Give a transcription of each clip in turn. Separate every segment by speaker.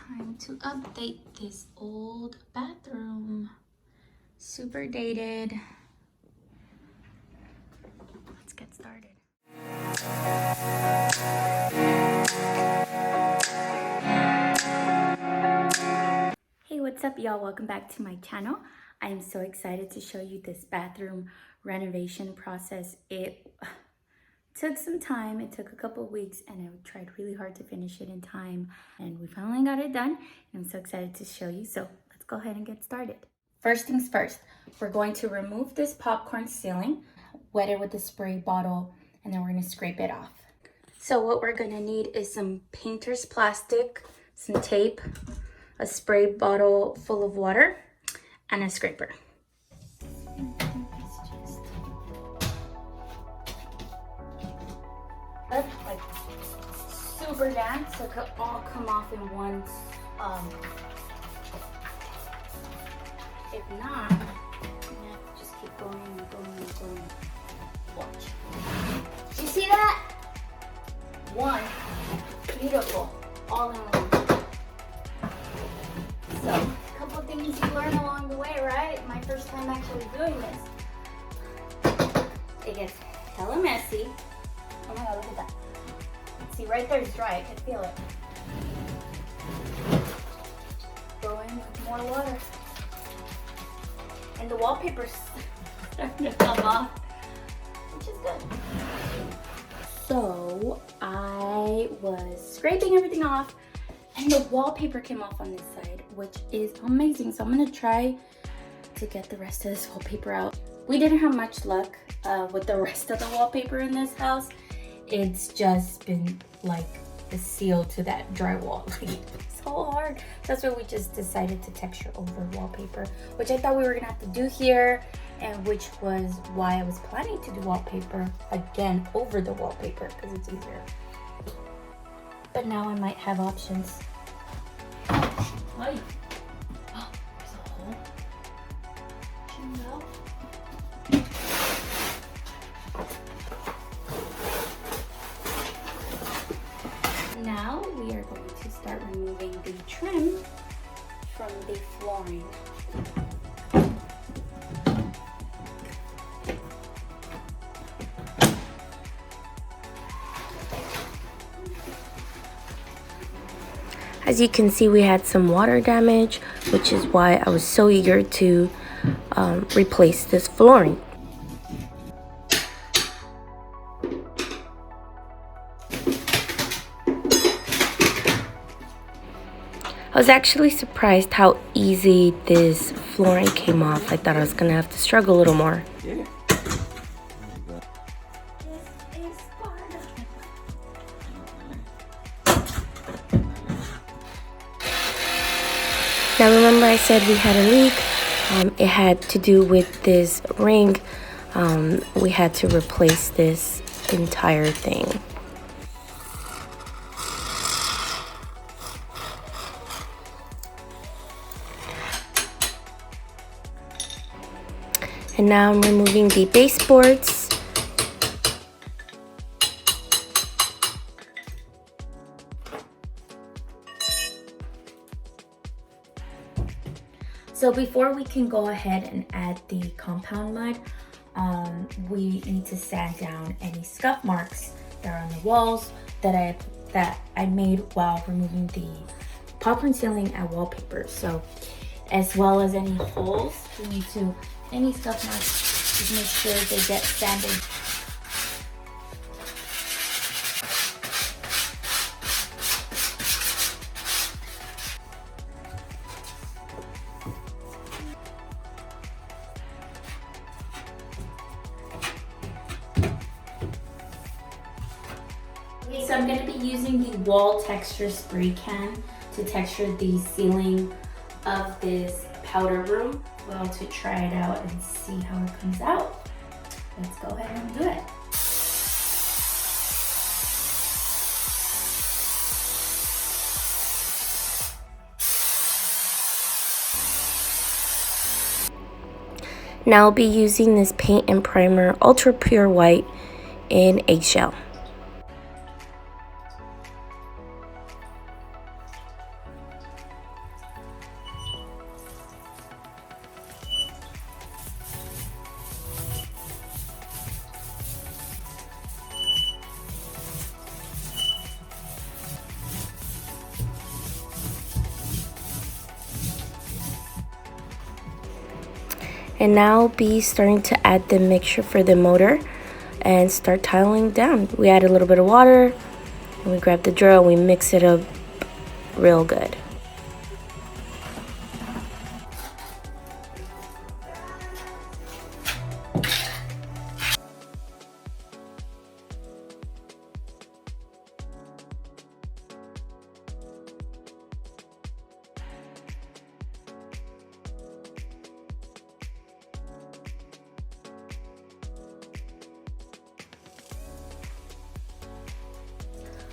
Speaker 1: Time to update this old bathroom. Super dated. Let's get started. Hey, what's up y'all? Welcome back to my channel. I am so excited to show you this bathroom renovation process. It took some time. It took a couple of weeks and I tried really hard to finish it in time, and we finally got it done. And I'm so excited to show you. So let's go ahead and get started. First things first, we're going to remove this popcorn ceiling, wet it with a spray bottle, and then we're going to scrape it off. So what we're going to need is some painter's plastic, some tape, a spray bottle full of water, and a scraper. Like super damp, so it could all come off in one. If not, you have to just keep going and going and going. Watch. You see that? One. Beautiful. All in one. So, a couple things you learn along the way, right? My first time actually doing this. It gets hella messy. Oh my god, look at that. See, right there is dry. I can feel it. Throw in more water. And the wallpaper's starting to come off, which is good. So, I was scraping everything off, and the wallpaper came off on this side, which is amazing. So I'm gonna try to get the rest of this wallpaper out. We didn't have much luck with the rest of the wallpaper in this house. It's just been like a seal to that drywall. It's so hard. That's why we just decided to texture over wallpaper, which I thought we were gonna have to do here, and which was why I was planning to do wallpaper again over the wallpaper, because it's easier. But now I might have options. Hi. Oh, there's a hole. No. Now we are going to start removing the trim from the flooring. As you can see, we had some water damage, which is why I was so eager to replace this flooring. I was actually surprised how easy this flooring came off. I thought I was gonna have to struggle a little more. Yeah. Now remember I said we had a leak. It had to do with this ring. We had to replace this entire thing. And now I'm removing the baseboards. So before we can go ahead and add the compound mud, we need to sand down any scuff marks that are on the walls that I made while removing the popcorn ceiling and wallpaper. So as well as any holes, we need to, any scuff marks, just make sure they get sanded. Okay, so I'm going to be using the wall texture spray can to texture the ceiling of this powder room. Well, to try it out and see how it comes out. Let's go ahead and do it. Now I'll be using this paint and primer ultra pure white in eggshell.
Speaker 2: And now I'll be starting to add the mixture for the motor and start tiling down. We add a little bit of water and we grab the drill, we mix it up real good.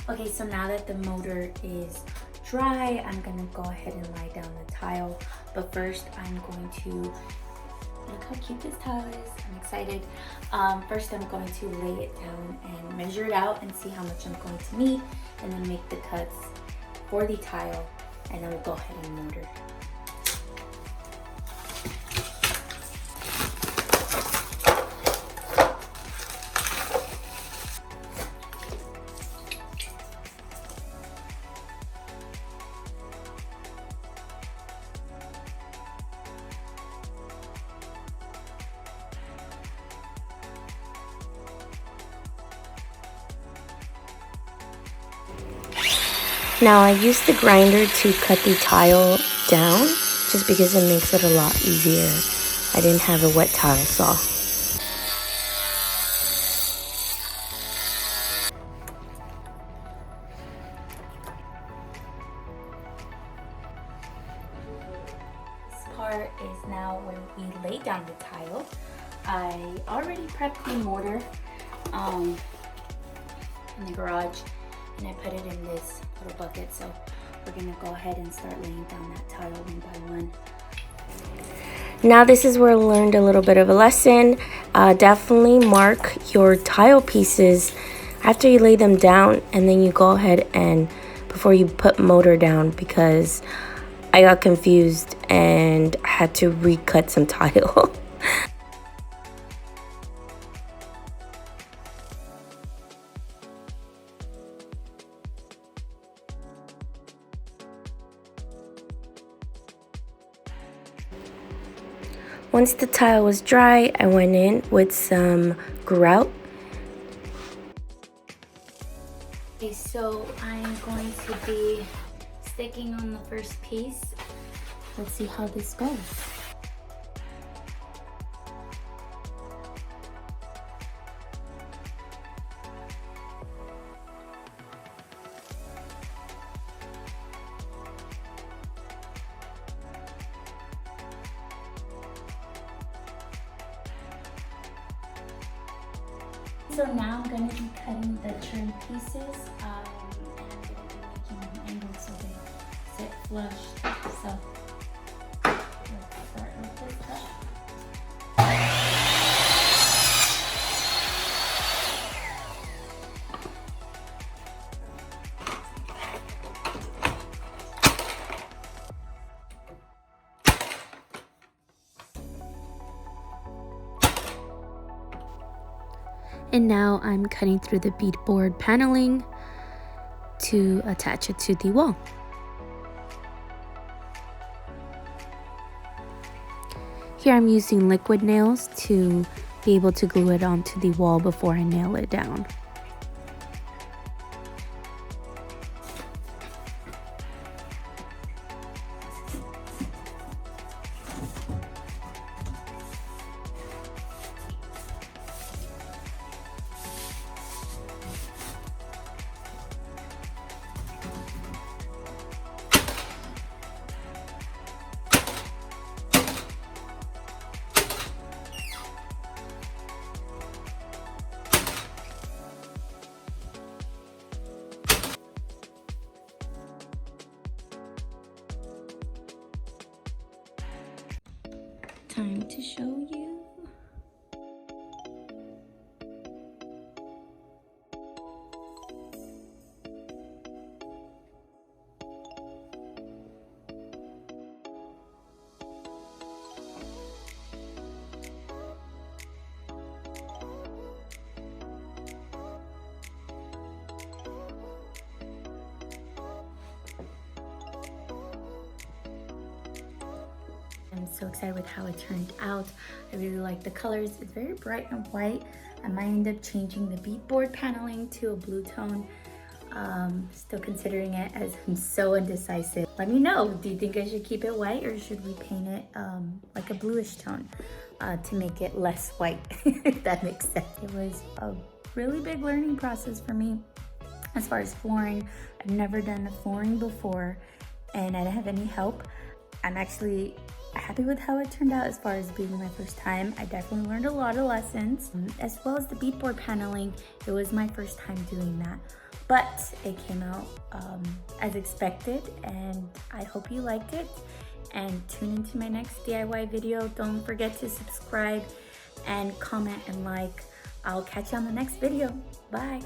Speaker 1: Okay, so now that the motor is dry, I'm gonna go ahead and lie down the tile. But first, I'm going to, look how cute this tile is. I'm excited. First, I'm going to lay it down and measure it out and see how much I'm going to need, and then make the cuts for the tile, and then we'll go ahead and mortar.
Speaker 2: Now I use the grinder to cut the tile down just because it makes it a lot easier. I didn't have a wet tile saw.
Speaker 1: This part is now where we lay down the tile. I already prepped the mortar in the garage, and I put it in this little bucket. So we're gonna go ahead and start laying down that tile one by one.
Speaker 2: Now this is where I learned a little bit of a lesson. Definitely mark your tile pieces after you lay them down, and then you go ahead and before you put motor down, because I got confused and had to recut some tile. Once the tile was dry, I went in with some grout.
Speaker 1: Okay, so I'm going to be sticking on the first piece. Let's see how this goes. So now I'm going to be cutting the trim pieces, and I'm going to be making them angled so they sit flush. So let's start with this cut. And now I'm cutting through the beadboard paneling to attach it to the wall. Here I'm using liquid nails to be able to glue it onto the wall before I nail it down. Time to show you. so excited with how it turned out. I really like the colors. It's very bright and white. I might end up changing the beadboard paneling to a blue tone. Still considering it, as I'm so indecisive. Let me know, do you think I should keep it white or should we paint it like a bluish tone to make it less white, if that makes sense. It was a really big learning process for me as far as flooring. I've never done flooring before and I didn't have any help. I'm actually happy with how it turned out as far as being my first time. I definitely learned a lot of lessons, as well as the beadboard paneling. It was my first time doing that, but it came out as expected, and I hope you liked it. And tune into my next DIY video. Don't forget to subscribe and comment and like. I'll catch you on the next video. Bye.